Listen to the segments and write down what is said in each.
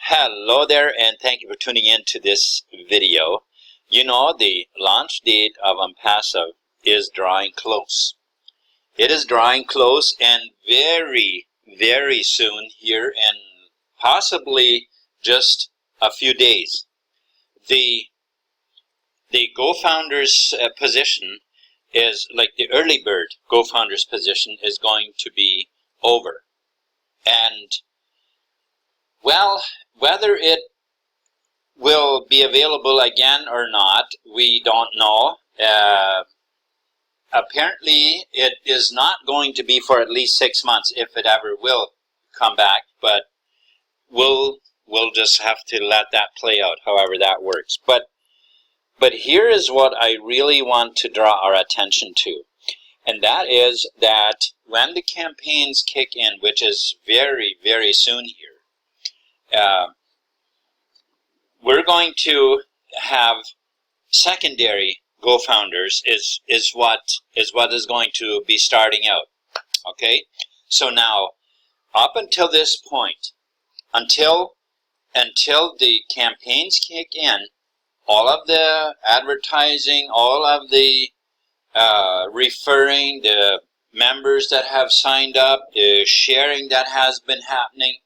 Hello there, and thank you for tuning in to this video. You know, the launch date of ONPASSIVE is drawing close. It is drawing close, and very, very soon here, in possibly just a few days, the GoFounders position is like the early bird GoFounders position is going to be over. And well, whether it will be available again or not, we don't know. Apparently, it is not going to be for at least 6 months, if it ever will come back. But we'll just have to let that play out, however that works. But here is what I really want to draw our attention to, and that is that when the campaigns kick in, which is very, very soon here, we're going to have secondary GoFounders is what is going to be starting out. Okay, so now up until this point, until the campaigns kick in, all of the advertising, all of the referring, the members that have signed up, the sharing that has been happening,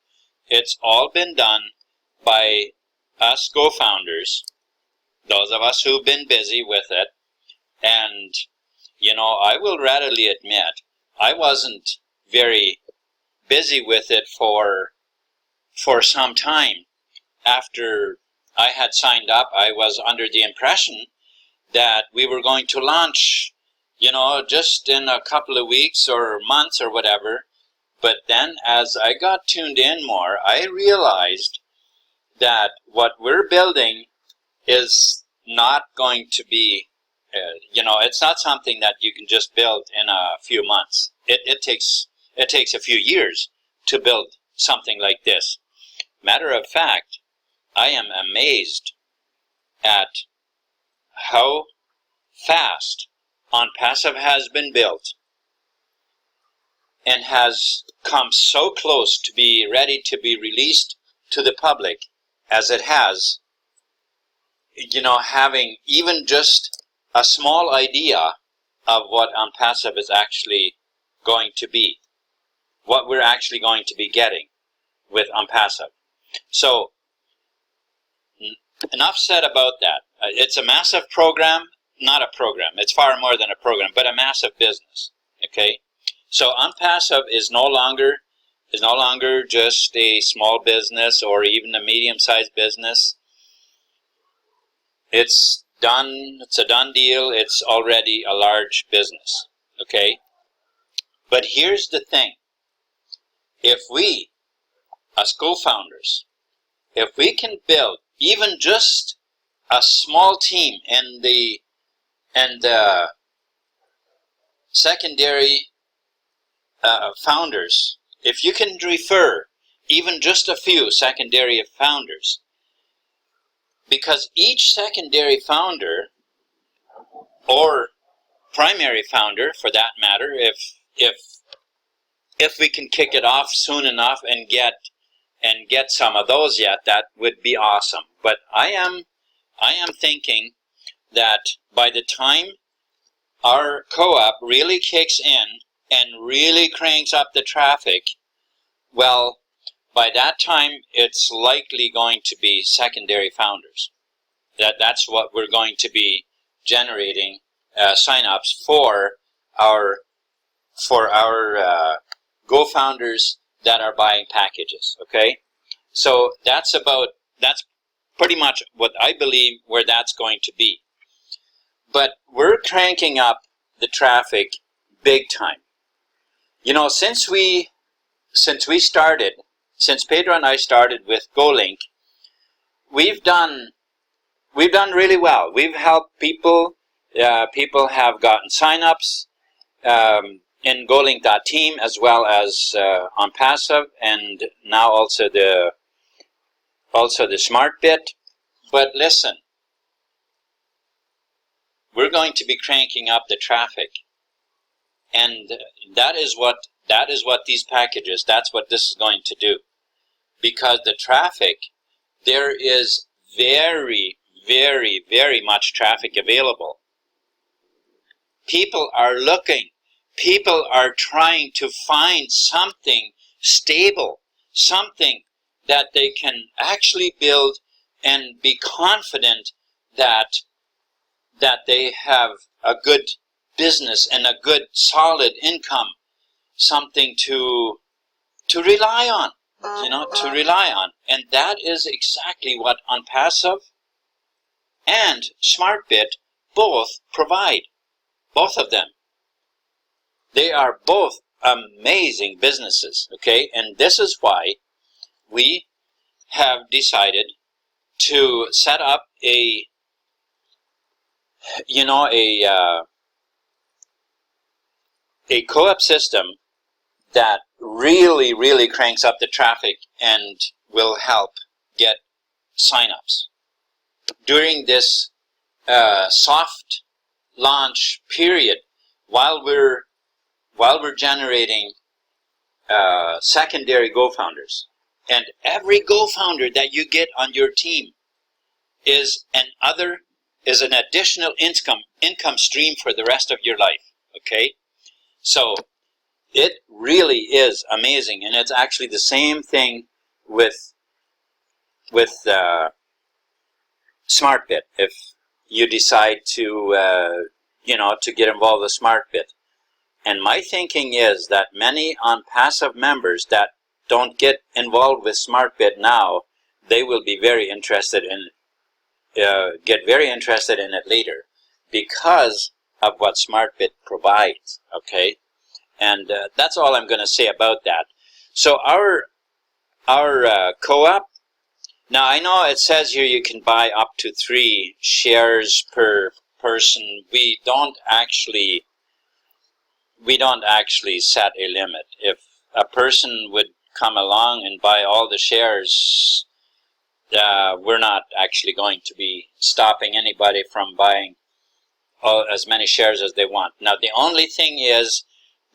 it's all been done by us GoFounders, those of us who've been busy with it. And, you know, I will readily admit, I wasn't very busy with it for some time. After I had signed up, I was under the impression that we were going to launch, you know, just in a couple of weeks or months or whatever. But then as I got tuned in more, I realized that what we're building is not going to be, you know, it's not something that you can just build in a few months. It takes a few years to build something like this. Matter of fact, I am amazed at how fast ONPASSIVE has been built and has come so close to be ready to be released to the public as it has. You know, having even just a small idea of what ONPASSIVE is actually going to be, what we're actually going to be getting with ONPASSIVE. So enough said about that. It's a massive program, not a program. It's far more than a program, but a massive business. Okay, so ONPASSIVE is no longer just a small business or even a medium-sized business. It's done. It's a done deal. It's already a large business. Okay, but here's the thing: if we, as GoFounders, if we can build even just a small team and the secondary founders, if you can refer even just a few secondary founders, because each secondary founder or primary founder, for that matter, if we can kick it off soon enough and get some of those yet, that would be awesome. But I am thinking that by the time our co-op really kicks in and really cranks up the traffic, well, by that time it's likely going to be secondary founders. That's what we're going to be generating sign-ups for our GoFounders that are buying packages. Okay, so that's pretty much what I believe where that's going to be. But we're cranking up the traffic big time. You know, since Pedro and I started with GoLink, we've done really well. We've helped people. People have gotten sign-ups in GoLink.team as well as ONPASSIVE, and now also the Smart Bit. But listen, we're going to be cranking up the traffic, and that is what these packages, that's what this is going to do, because the traffic there is very, very, very much traffic available. People are looking. People are trying to find something stable, something that they can actually build and be confident that they have a good business and a good solid income, something to rely on, to rely on. And that is exactly what ONPASSIVE and SmartBit both provide, both of them. They are both amazing businesses, okay? And this is why we have decided to set up a co-op system that really, really cranks up the traffic and will help get signups. During this soft launch period, while we're generating secondary Go-Founders, and every Go-Founder that you get on your team is an additional income stream for the rest of your life. Okay, so it really is amazing, and it's actually the same thing with SmartBit. If you decide to to get involved with SmartBit, and my thinking is that many ONPASSIVE members that don't get involved with SmartBit now, they will be very interested in get very interested in it later because of what SmartBit provides. Okay, and that's all I'm going to say about that. So our co-op. Now I know it says here you can buy up to 3 shares per person. We don't actually set a limit. If a person would come along and buy all the shares, we're not actually going to be stopping anybody from buying as many shares as they want. Now the only thing is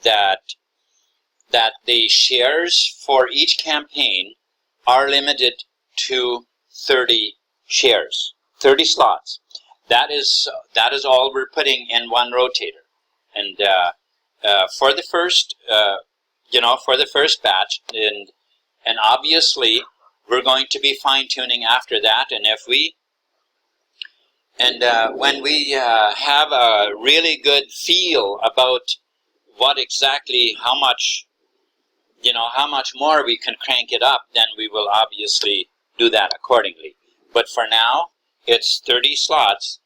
that the shares for each campaign are limited to 30 shares, 30 slots. That is all we're putting in one rotator. And for the first for the first batch, and obviously we're going to be fine-tuning after that. And when we have a really good feel about what exactly, how much more we can crank it up, then we will obviously do that accordingly. But for now, it's 30 slots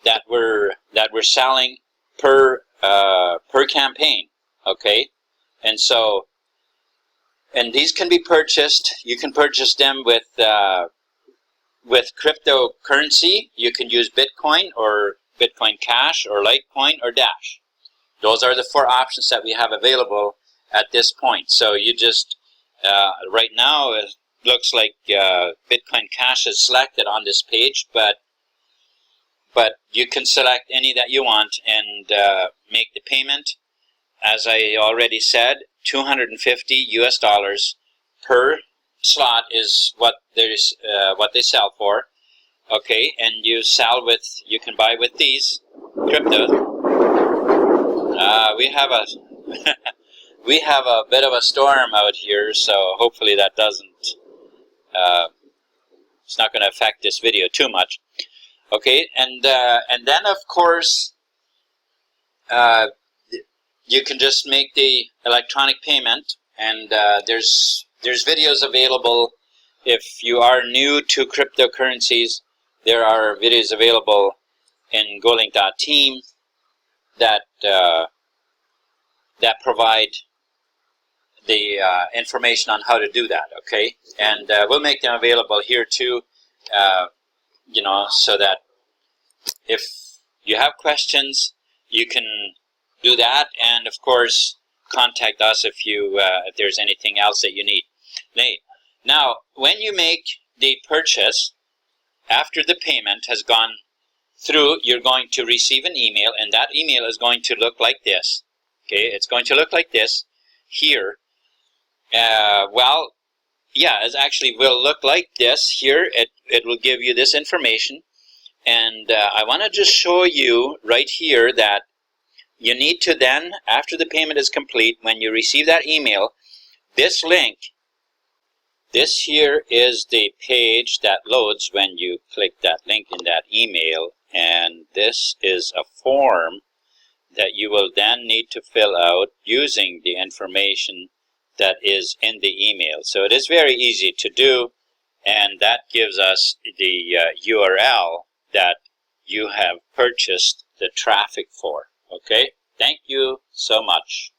that we're selling per campaign. Okay, and these can be purchased. You can purchase them with cryptocurrency. You can use Bitcoin or Bitcoin Cash or Litecoin or Dash. Those are the 4 options that we have available at this point. So you just right now it looks like Bitcoin Cash is selected on this page, but you can select any that you want and make the payment. As I already said, $250 per slot is what they sell for. Okay, and you can buy with these cryptos. We have a we have a bit of a storm out here, so hopefully that doesn't it's not going to affect this video too much. Okay, and then of course you can just make the electronic payment, and there's videos available. If you are new to cryptocurrencies, there are videos available in golink.team that provide the information on how to do that. Okay, and we'll make them available here too, so that if you have questions, you can do that, and of course contact us if there's anything else that you need. Now, when you make the purchase, after the payment has gone through, you're going to receive an email, and that email is going to look like this. Okay, it's going to look like this here. Well, yeah, it actually will look like this here. It will give you this information. And I want to just show you right here that you need to then, after the payment is complete, when you receive that email, this link, this here is the page that loads when you click that link in that email. And this is a form that you will then need to fill out using the information that is in the email. So it is very easy to do, and that gives us the URL that you have purchased the traffic for. Okay, thank you so much.